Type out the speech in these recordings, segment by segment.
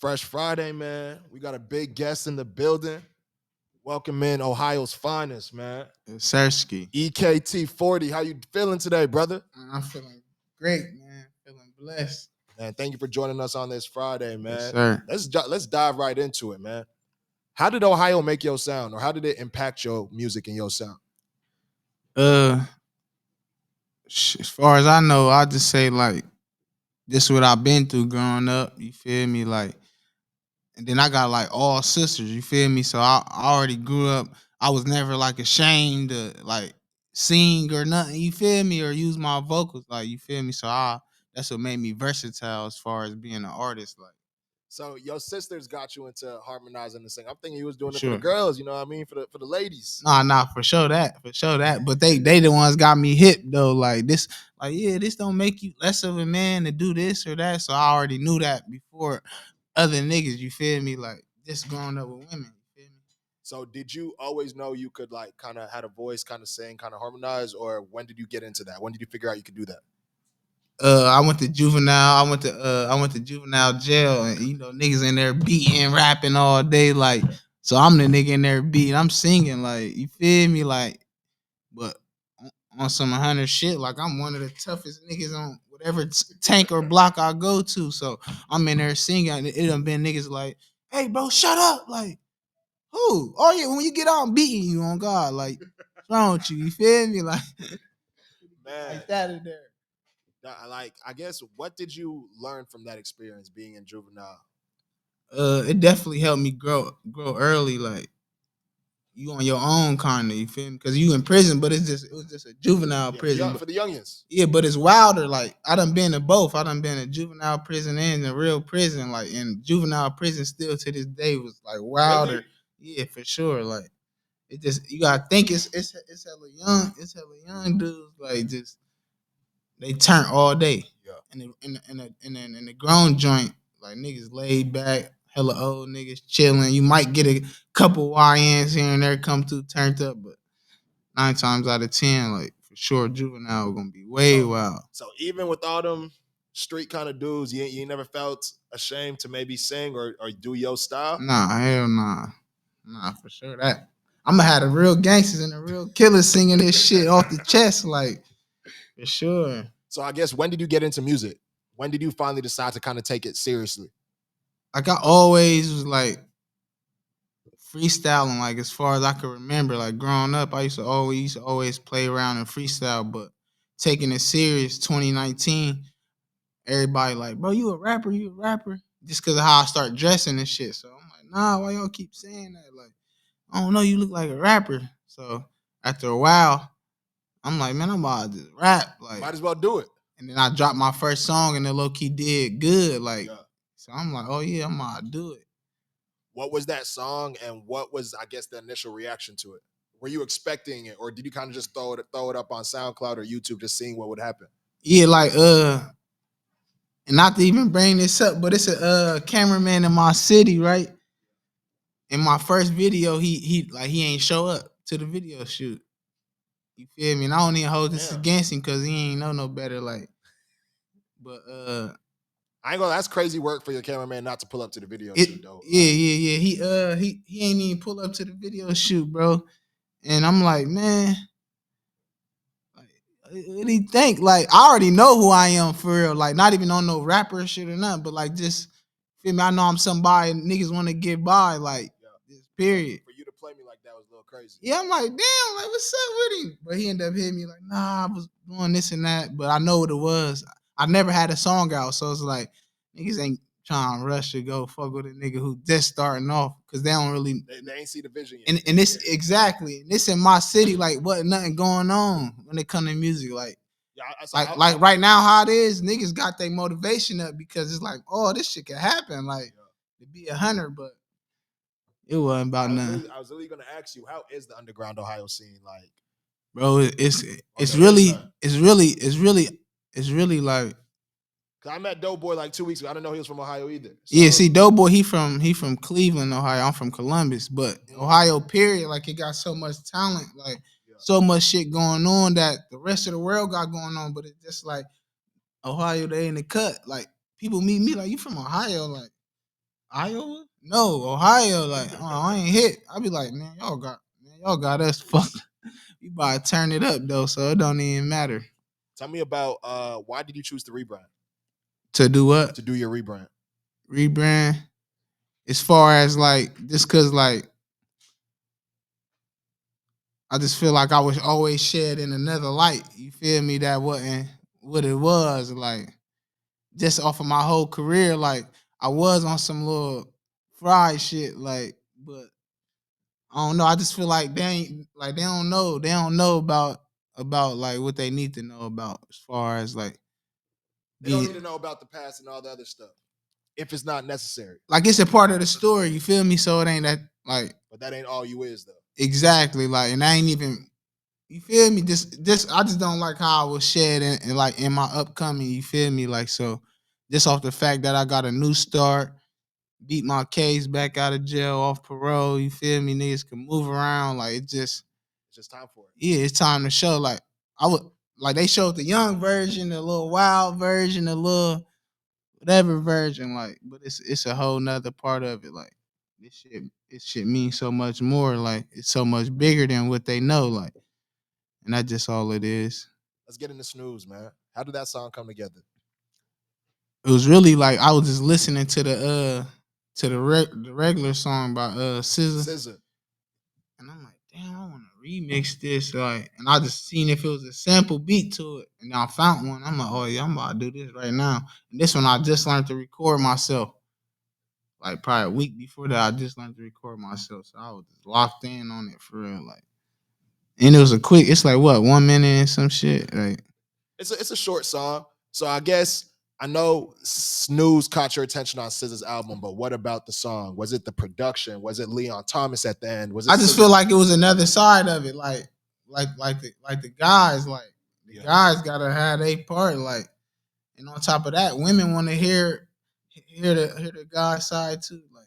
Fresh Friday, man. We got a big guest in the building. Welcome in Ohio's finest, man. Sersky. EKT 40. How you feeling today, brother? I'm feeling great, man. Feeling blessed. Man, thank you for joining us on this Friday, man. Yes, sir. Let's dive right into it, man. How did Ohio make your sound, or how did it impact your music and your sound? As far as I know, I just say like this is what I've been through growing up. You feel me? Like, and then I got like all sisters. You feel me? So I already grew up. I was never like ashamed to like sing or nothing. You feel me? Or use my vocals. Like, you feel me? So that's what made me versatile as far as being an artist. Like. So your sisters got you into harmonizing and singing. I'm thinking you was doing it for Sure. the girls, you know what I mean? For the ladies. Nah, for sure that. But they the ones got me hip though. Like this, like yeah, this don't make you less of a man to do this or that. So I already knew that before other niggas. You feel me? Like just growing up with women. You feel me? So did you always know you could like kind of had a voice, kind of sing, kind of harmonize, or when did you get into that? When did you figure out you could do that? I went to juvenile. I went to juvenile jail, and you know niggas in there beating, rapping all day. Like so, I'm the nigga in there beating. I'm singing. Like you feel me? Like. But on some 100 shit, like I'm one of the toughest niggas on whatever tank or block I go to. So I'm in there singing, and it done been niggas like, "Hey, bro, shut up!" Like, who? Oh yeah, when you get out, I'm beating you on God. Like, what's wrong with you? You feel me? Like, Man, like that in there. Like I guess what did you learn from that experience being in juvenile? It definitely helped me grow early. Like. You on your own kind of, you feel me? Because you in prison, but it was just a juvenile prison. For the youngins. Yeah, but it's wilder. Like I done been to both. I done been in juvenile prison and in real prison. Like in juvenile prison, still to this day was like wilder. Really? Yeah, for sure. Like it just you gotta think it's hella young dudes. Like just they turn all day. Yeah. In the grown joint, like niggas laid back, hella old niggas chilling. You might get a couple YNs here and there come through turned up, but 9 times out of 10, like for sure, juvenile gonna be way wild. So even with all them street kind of dudes, you never felt ashamed to maybe sing or do your style? Nah, hell nah. Nah, for sure that. I'm gonna have the real gangsters and the real killers singing this shit off the chest, like for sure. So I guess when did you get into music? When did you finally decide to kind of take it seriously? Like I always was like freestyling, like as far as I could remember, like growing up, I used to always play around and freestyle, but taking it serious, 2019, everybody like, bro, you a rapper, just because of how I start dressing and shit. So I'm like, nah, why y'all keep saying that? Like, I don't know, you look like a rapper. So after a while, I'm like, man, I'm about to just rap. Like, might as well do it. And then I dropped my first song and the low key did good. Like, Yeah. So I'm like, oh yeah, I'm about to do it. What was that song, and what was, I guess, the initial reaction to it? Were you expecting it, or did you kind of just throw it up on SoundCloud or YouTube, just seeing what would happen? Yeah, like and not to even bring this up, but it's a cameraman in my city, right? In my first video, he ain't show up to the video shoot. You feel me? And I don't even hold this against him because he ain't know no better. Like, but I ain't gonna. That's crazy work for your cameraman not to pull up to the video shoot, though. Yeah. He ain't even pull up to the video shoot, bro. And I'm like, man, like, what do you think? Like, I already know who I am for real. Like, not even on no rapper shit or nothing, but like, just feel me. I know I'm somebody niggas want to get by. Like, this period. For you to play me like that was a little crazy. Yeah, I'm like, damn, like, what's up with him? But he ended up hitting me like, nah, I was doing this and that, but I know what it was. I never had a song out, so it's like niggas ain't trying to rush to go fuck with a nigga who just starting off because they don't really they ain't see the vision yet. And this exactly, and this in my city, like what nothing going on when it come to music, like. Yeah, like right now, how it is, niggas got their motivation up because it's like, oh, this shit can happen, like to be 100, but it wasn't about nothing. I was really gonna ask you, how is the underground Ohio scene like? Bro, it's really like. Cause I met Doughboy like 2 weeks ago. I didn't know he was from Ohio either. So. Yeah, see, Doughboy, he from Cleveland, Ohio. I'm from Columbus, but Ohio, period, like it got so much talent, like so much shit going on that the rest of the world got going on, but it's just like Ohio, they in the cut. Like people meet me like, you from Ohio? Like Iowa? No, Ohio. Like, I ain't hit. I be like, y'all got us fucked. We about to turn it up though, so it don't even matter. Tell me about why did you choose to rebrand? To do what? To do your rebrand. Rebrand. As far as like, just cause like I just feel like I was always shed in another light. You feel me? That wasn't what it was. Like, just off of my whole career, like I was on some little fried shit, like, but I don't know. I just feel like they don't know. They don't know about like what they need to know about as far as like They don't being need to know about the past and all the other stuff if it's not necessary. like it's a part of the story. You feel me? So it ain't that like But that ain't all you is though. exactly like, and I ain't even. You feel me? Just I just don't like how I was shed in like in my upcoming. You feel me? Like so, just off the fact that I got a new start, beat my case back out of jail off parole. You feel me? Niggas can move around. Like it just It's just time for it. yeah, it's time to show. Like I would like they showed the young version, the little wild version, the little whatever version. Like, but it's a whole nother part of it. Like this shit means so much more. Like it's so much bigger than what they know. Like, and that's just all it is. Let's get into Snooze, man. How did that song come together? It was really like I was just listening to the regular song by SZA. SZA. And I'm like, damn, I want to remix this. Like, and I just seen if it was a sample beat to it. And I found one. I'm like, oh yeah, I'm about to do this right now. And this one I just learned to record myself. Like probably a week before that, I just learned to record myself. So I was just locked in on it for real. Like, and it was a quick, it's like what, 1 minute and some shit. Like It's a short song. So I guess I know Snooze caught your attention on SZA's album, but what about the song? Was it the production? Was it Leon Thomas at the end? Was it I just SZA? feel like it was another side of it. Like the guys, like the guys gotta have their part. Like, and on top of that, women want to hear the guy side too. Like,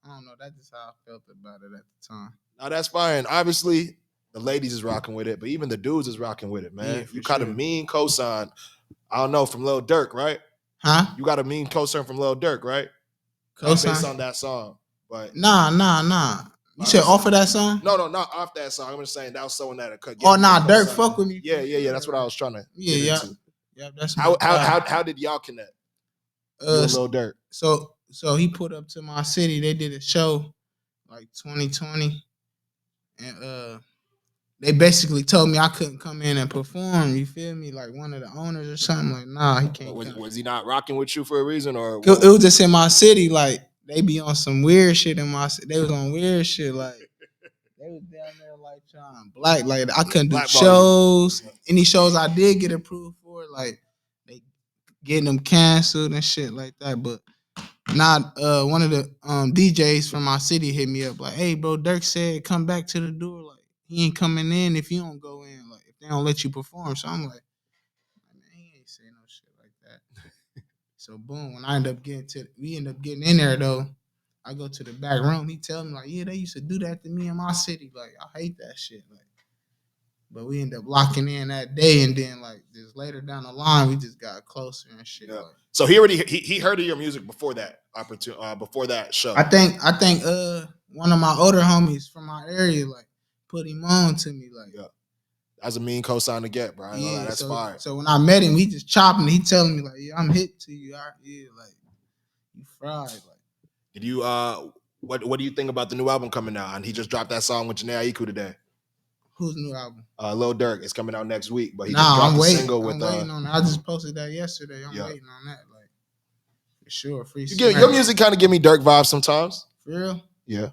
I don't know. That's just how I felt about it at the time. Now that's fine. Obviously, the ladies is rocking with it, but even the dudes is rocking with it, man. Yeah, for You got a sure. mean cosign. I don't know, from Lil Durk, right? Huh? You got a mean cosign from Lil Durk, right? Not based on Cosign? that song, but Nah. You said off of that song? no, not off that song. I'm just saying that was someone that could get. Oh nah, Dirk fuck with me. Yeah. That's what I was trying to get Yeah. into. Yeah, that's my How guy. how did y'all connect? You and Lil Durk. So he put up to my city. They did a show like 2020, and they basically told me I couldn't come in and perform. You feel me? Like one of the owners or something. Like, nah, he can't come. Was he not rocking with you for a reason, or It was just in my city. Like they be on some weird shit in my city. They was on weird shit. Like they was down there like trying black. Like I couldn't do shows. Any shows I did get approved for, like they getting them canceled and shit like that. But not one of the DJs from my city hit me up like, hey bro, Dirk said come back to the door. Like he ain't coming in if you don't go in. Like if they don't let you perform. So I'm like, man, he ain't saying no shit like that. So boom, when we end up getting in there though. I go to the back room. He tell me like, yeah, they used to do that to me in my city. Like I hate that shit. Like, but we end up locking in that day, and then like just later down the line, we just got closer and shit. Yeah. Like, so he heard of your music before that opportunity, before that show. I think one of my older homies from my area like put him on to me. Like, yeah. That's a mean cosign to get, bro. Yeah, that's fire. So when I met him, he just chopping. He telling me like, yeah, I'm hit to you. Yeah, like you fried. Like, did you what do you think about the new album coming out? And he just dropped that song with Janae Aiku today. Whose new album? Lil Durk. It's coming out next week, but he just dropped a single with. I'm waiting on that. I just posted that yesterday. I'm waiting on that. Like, for sure. Your music kind of give me Durk vibes sometimes. For real? Yeah.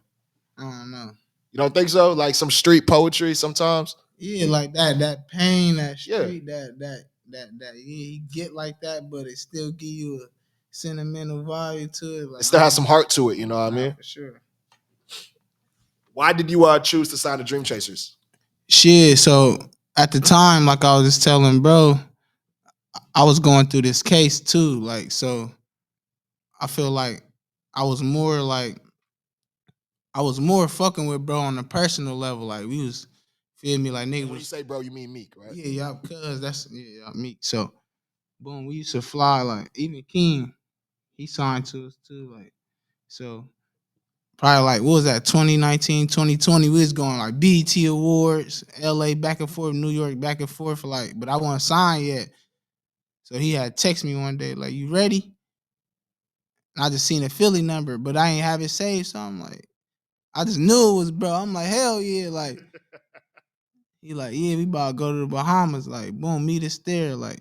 I don't know. You don't think so? Like some street poetry sometimes. Yeah, like that pain, that street, that he get like that, but it still give you a sentimental value to it. Like, it still has some heart to it, you know what I mean? For sure. Why did you choose to sign the Dreamchasers? Shit, so at the time, like I was just telling bro, I was going through this case too. Like, so I feel like I was more fucking with bro on a personal level. Like we was, feel me, like niggas. When you say bro, you mean Meek, right? Yeah, cuz that's Meek. So boom, we used to fly like even King, he signed to us too. Like So probably like what was that 2019, 2020? We was going like BET Awards, LA back and forth, New York back and forth. Like, but I wasn't signed yet. So he had text me one day like, "You ready?" And I just seen a Philly number, but I ain't have it saved. So I'm like, I just knew it was bro. I'm like, hell yeah. Like, he like, yeah, we about to go to the Bahamas. Like, boom, meet us there. Like,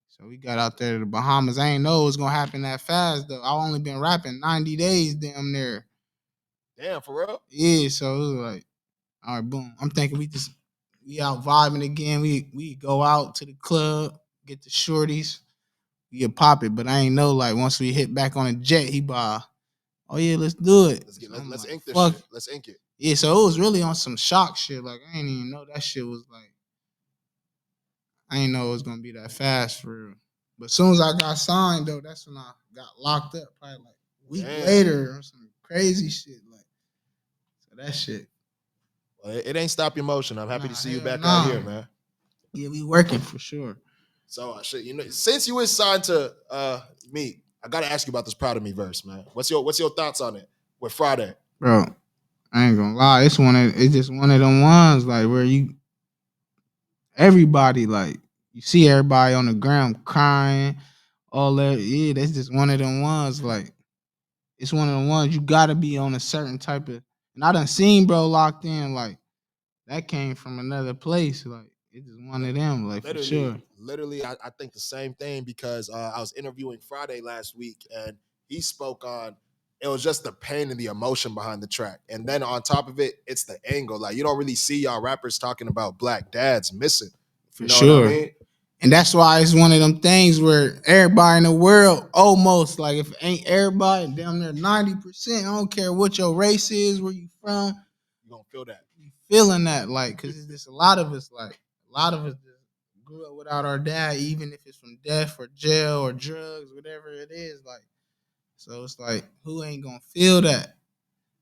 so we got out there to the Bahamas. I ain't know it was gonna happen that fast though. I only been rapping 90 days damn near. Damn, for real? Yeah, so it was like, all right, boom. I'm thinking we out vibing again. We go out to the club, get the shorties, we get pop it. But I ain't know like once we hit back on a jet, he bought, oh yeah, let's do it. Let's get So I'm let's like, ink this fuck. shit. Let's ink it. Yeah, so it was really on some shock shit. Like I ain't even know that shit was like I ain't know it was gonna be that fast for real. But as soon as I got signed though, that's when I got locked up. Probably like a week Damn. later or some crazy shit. Like so that shit. Well, it ain't stop your motion. I'm happy Nah, to see you hell back out nah. here, man. Yeah, we working for sure. So shit, since you was signed to me, I gotta ask you about this Proud of Me verse, man. What's your thoughts on it with Friday? Bro, I ain't gonna lie. It's just one of them ones like where you everybody like you see everybody on the ground crying, all that. Yeah, that's just one of them ones. Like it's one of the ones you gotta be on a certain type of. And I done seen bro locked in like that came from another place. Like it's just one of them. Like for sure. Literally, I think the same thing because I was interviewing Friday last week and he spoke on it was just the pain and the emotion behind the track. And then on top of it, it's the angle. Like you don't really see y'all rappers talking about black dads missing. If you For know what I sure. mean? And that's why it's one of them things where everybody in the world, almost like if it ain't everybody, damn near 90%, I don't care what your race is, where you from, You gonna feel that. you feeling that, like, cause it's just a lot of us, like, a lot of us just grew up without our dad, even if it's from death or jail or drugs, whatever it is, like, so it's like, who ain't gonna feel that?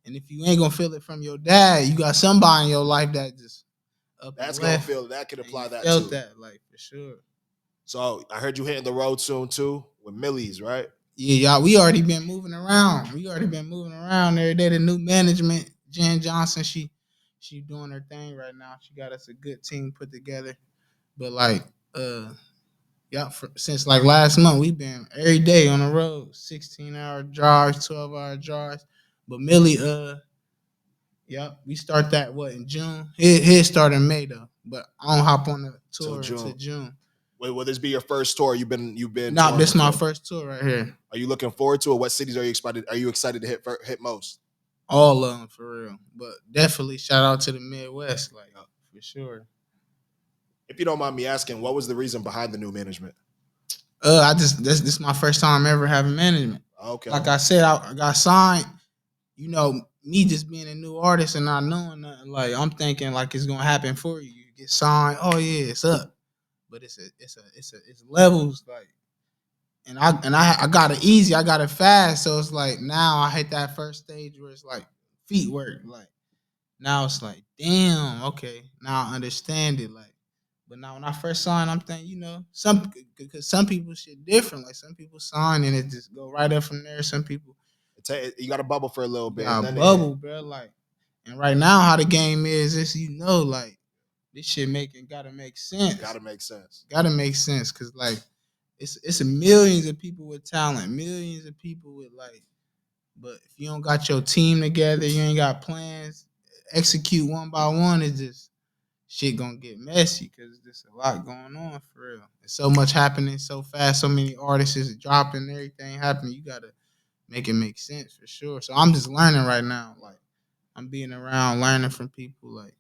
And if you ain't gonna feel it from your dad, you got somebody in your life that just up and That's gonna left, feel that could and you apply that felt too. that, like, for sure. So I heard you hitting the road soon too with Millie's, right? Yeah, y'all, we already been moving around. We already been moving around every day. The new management, Jen Johnson, she doing her thing right now. She got us a good team put together. But like, yeah, since like last month, we've been every day on the road, 16-hour drives, 12-hour drives. But Millie, yeah, we start that what in June. His start in May though, but I don't hop on the Till tour until June. June. Wait, will this be your first tour? You've been Nah, touring this my before. first tour right here. Are you looking forward to it? What cities are you excited? Are you excited to hit most? All of them for real, but definitely shout out to the Midwest, like for sure. If you don't mind me asking, what was the reason behind the new management? I just this my first time ever having management. Okay. Like I said, I got signed. You know, me just being a new artist and not knowing nothing. Like I'm thinking like it's gonna happen for you. You get signed. Oh yeah, it's up. But it's levels like. And I got it easy. I got it fast. So it's like now I hit that first stage where it's like feet work. Like now it's like, damn, okay, now I understand it. Like, but now when I first signed, I'm thinking, because some people shit different. Like some people sign and it just go right up from there. Some people You got to bubble for a little you bit, and got a then it hit. bubble, bro. Like, and right now how the game is, it's like this shit making gotta make sense. Got to make sense. Gotta make sense, cause like it's a millions of people with talent, millions of people with like. But if you don't got your team together, you ain't got plans, execute one by one, it's just shit gonna get messy because there's a lot going on for real. There's so much happening so fast, so many artists is dropping, everything happening. You gotta make it make sense for sure. So I'm just learning right now. Like I'm being around, learning from people. Like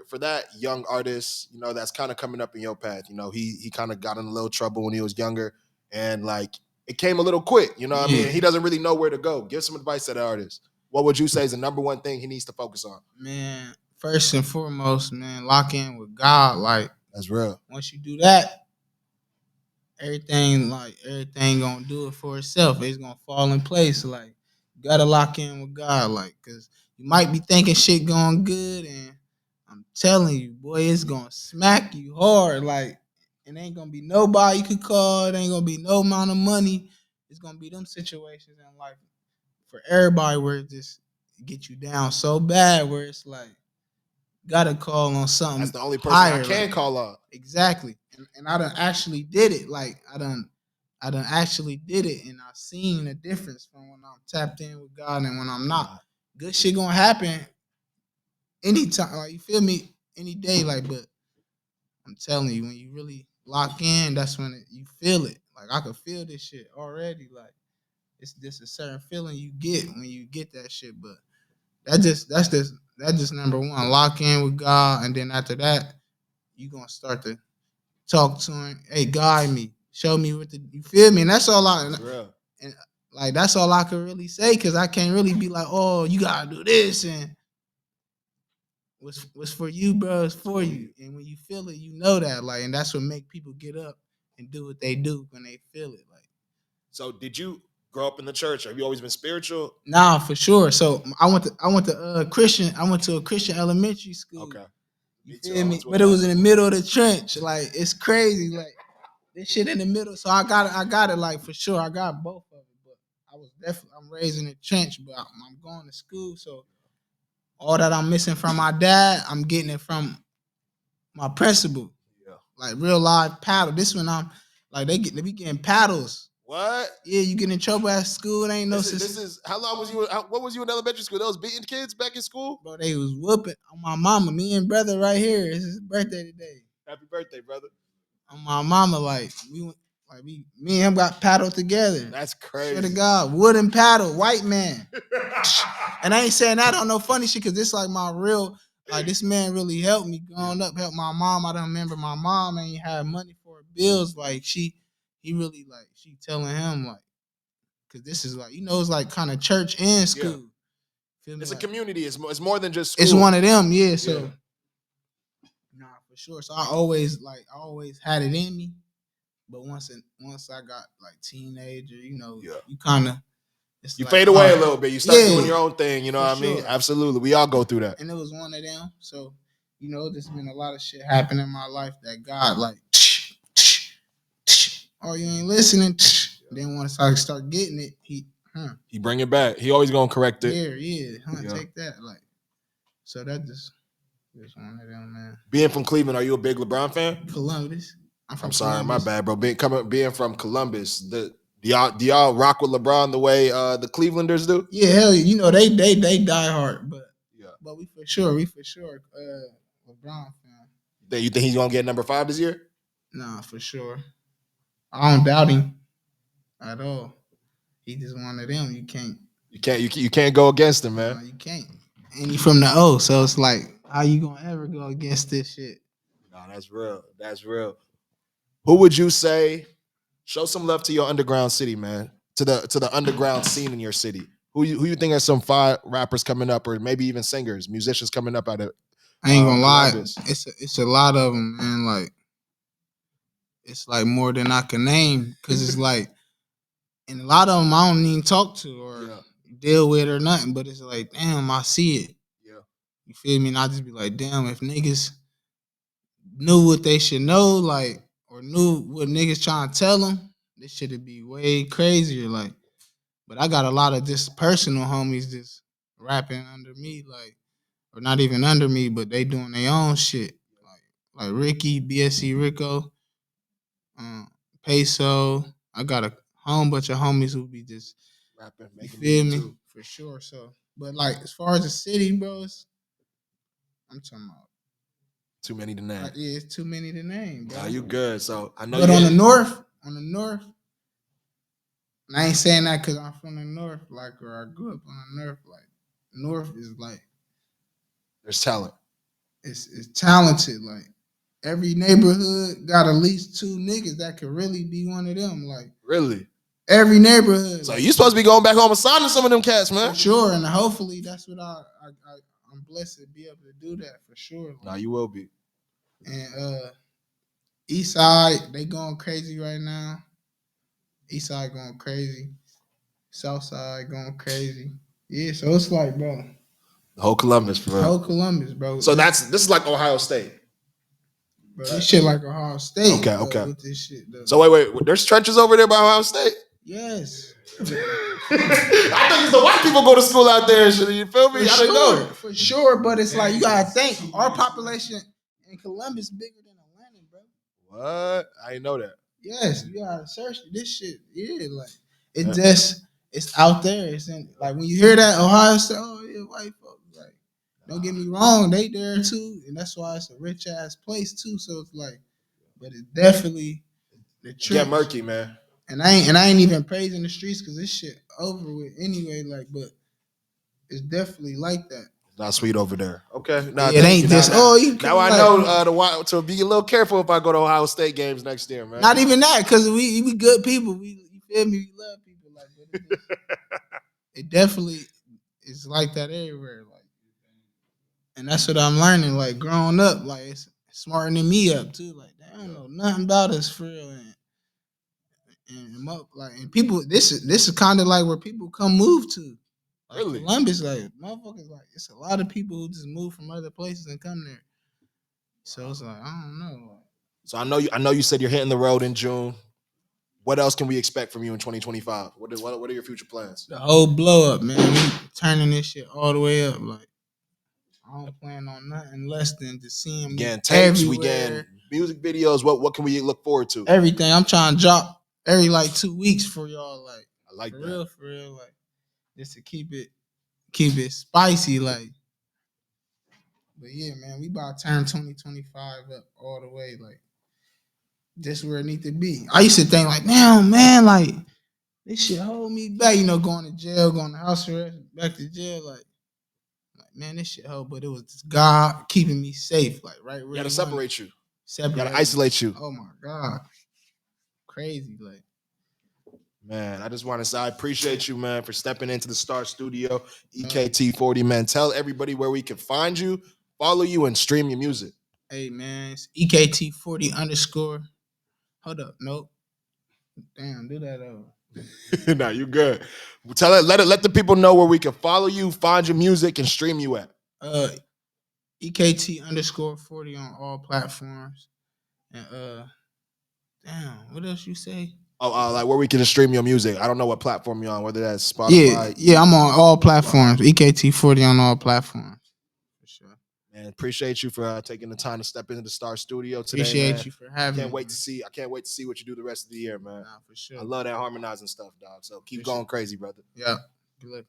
For that young artist, that's kind of coming up in your path. He kind of got in a little trouble when he was younger, and like it came a little quick. You know what I mean? yeah, He doesn't really know where to go. Give some advice to that artist. What would you say is the number one thing he needs to focus on? man. First and foremost, man, lock in with God. Like That's real. once you do that, everything gonna do it for itself. It's gonna fall in place. Like you gotta lock in with God, like, cause you might be thinking shit going good, and I'm telling you, boy, it's gonna smack you hard. Like it ain't gonna be nobody you could call. It ain't gonna be no amount of money. It's gonna be them situations in life. for everybody where it just get you down so bad where it's like gotta call on something. That's the only person higher, I can like, call on. exactly. And I done actually did it. Like I done actually did it, and I seen a difference from when I'm tapped in with God and when I'm not. Good shit gonna happen anytime. Like, you feel me? Any day. Like, but I'm telling you, when you really lock in, that's when you feel it. Like, I could feel this shit already. Like, it's just a certain feeling you get when you get that shit. But that's just number one. Lock in with God, and then after that, you gonna start to talk to him. Hey, guide me, show me what the you feel me, and that's all I. And like that's all I can really say because I can't really be like, oh, you gotta do this and what's for you, bro, is for you. And when you feel it, you know that. Like, and that's what make people get up and do what they do when they feel it. Like, so did you grow up in the church? Have you always been spiritual? nah, for sure. So I went to Christian. I went to a Christian elementary school. Okay. You feel me? But it was in the middle of the trench. Like, it's crazy. Like, this shit in the middle. So I got it like for sure. I got both of it. But I'm raised in the trench, but I'm going to school. So all that I'm missing from my dad, I'm getting it from my principal. Yeah. Like real live paddle. This one I'm like they be getting paddles. What? Yeah, you get in trouble at school. It ain't no this is how long was you? What was you in elementary school? They was beating kids back in school? Bro, they was whooping on my mama. Me and brother right here. It's his birthday today. Happy birthday, brother. On my mama, like me and him got paddled together. That's crazy. Swear to God, wooden paddle, white man. And I ain't saying that on no funny shit because this like my real, like this man really helped me growing up, helped my mom. I don't remember my mom ain't had money for her bills. Like he really like, she telling him like, cause this is like, it's like kind of church and school. Yeah. It's like, a community. It's more than just school. It's one of them, yeah. So nah, for sure. So I always had it in me. But once I got like teenager, you kind of you like, fade away a little bit. You start doing your own thing. You know what I mean? Absolutely, we all go through that. And it was one of them. So there's been a lot of shit happening in my life that God like, oh, you ain't listening. Then once I start getting it, he bring it back. He always gonna correct it. Yeah, take that. Like, so that just one of them, man. Being from Cleveland, are you a big LeBron fan? Columbus. I'm sorry, my bad, bro. Being from Columbus, do y'all rock with LeBron the way the Clevelanders do? Yeah, hell, they die hard, but we for sure LeBron fan. You think he's gonna get number 5 this year? Nah, for sure. I don't doubt him at all. He just one of them. You can't go against him, man. No, you can't. And he from the O, so it's like, how you gonna ever go against this shit? Nah, that's real. That's real. Who would you say? Show some love to your underground city, man. To the underground scene in your city. Who you think are some fire rappers coming up, or maybe even singers, musicians coming up out of? I ain't gonna lie, it's a lot of them, man. Like, it's like more than I can name, because it's like, and a lot of them I don't even talk to or deal with or nothing. But it's like, damn, I see it. Yeah, you feel me? And I just be like, damn, if niggas knew what they should know, like, or knew what niggas trying to tell them, this shit'd be way crazier. Like, but I got a lot of just personal homies just rapping under me, like, or not even under me, but they doing their own shit. Like Ricky, BSC Rico, Peso. I got a whole bunch of homies who be just rapping, making feel me too. For sure. So, but like as far as the city, bro, I'm talking about too many to name. Yeah, it's too many to name, bro. Nah, you good. So I know. But on the north, and I ain't saying that because I'm from the north, like, or I grew up on the north. Like, north is like, there's talent. It's talented. Like, every neighborhood got at least 2 niggas that could really be one of them. Like, really, every neighborhood. So you supposed to be going back home and signing some of them cats, man. For sure, and hopefully that's what I'm blessed to be able to do that for sure. Nah, you will be. And East Side, they going crazy right now. East Side going crazy. South Side going crazy. Yeah, so it's like, bro. The whole Columbus, bro. The whole Columbus, bro. So this is like Ohio State. Bro, this shit like Ohio State. Okay. With this shit, though. So wait. There's trenches over there by Ohio State? Yes. I think it's the white people go to school out there and shit. You feel me? I didn't know. For sure, but it's like you gotta think our population in Columbus bigger than Atlanta, bro. What? I didn't know that. Yes, you gotta search this shit. Yeah, like it just it's out there. It's in, like when you hear that Ohio State, oh yeah, white folks. Like, don't get me wrong, they there too, and that's why it's a rich ass place too. So it's like, but it's definitely the Get trench. murky, man. And I ain't even praising the streets because this shit over with anyway. Like, but it's definitely like that. Not sweet over there. Okay. Nah, it ain't just you. Now I know to be a little careful if I go to Ohio State games next year, man. Not even that, because we good people. You feel me? We love people like that. It definitely is like that everywhere. Like, and that's what I'm learning. Like growing up, like it's smartening me up too. Like they don't know nothing about us for real. And people, this is kind of like where people come move to. Like really? Columbus, like motherfuckers, like it's a lot of people who just move from other places and come there. So it's like I don't know. So I know you said you're hitting the road in June. What else can we expect from you in 2025? What are your future plans? The whole blow up, man. We turning this shit all the way up. Like I don't plan on nothing less than to see him again. Tapes, everywhere. we getting music videos. What can we look forward to? Everything. I'm trying to drop every like 2 weeks for y'all. Like I like for that. For real. Like just to keep it spicy. Like, but yeah, man, we about to turn 2025 up all the way. Like just where it need to be. I used to think like, man, like this shit hold me back. You know, going to jail, going to house arrest, back to jail. Like man, this shit hold. But it was just God keeping me safe. Like right where you gotta separate you. Separate. You gotta isolate you. Oh my God. Crazy. Like, man, I just want to say I appreciate you, man, for stepping into the Star Studio, EKT 40, man. Tell everybody where we can find you, follow you, and stream your music. Hey, man, it's EKT 40 _. Hold up. Nope. Damn, do that over. Nah, you good. Tell it, let the people know where we can follow you, find your music, and stream you at. EKT _40 on all platforms. And damn, what else you say? Oh, like where we can stream your music. I don't know what platform you're on, whether that's Spotify. Yeah, I'm on all platforms. EKT 40 on all platforms. For sure. Man, appreciate you for taking the time to step into the Star Studio today. Appreciate you for having me. I can't wait to see what you do the rest of the year, man. Nah, for sure. I love that harmonizing stuff, dog. So keep going crazy, brother. Yeah. Good luck.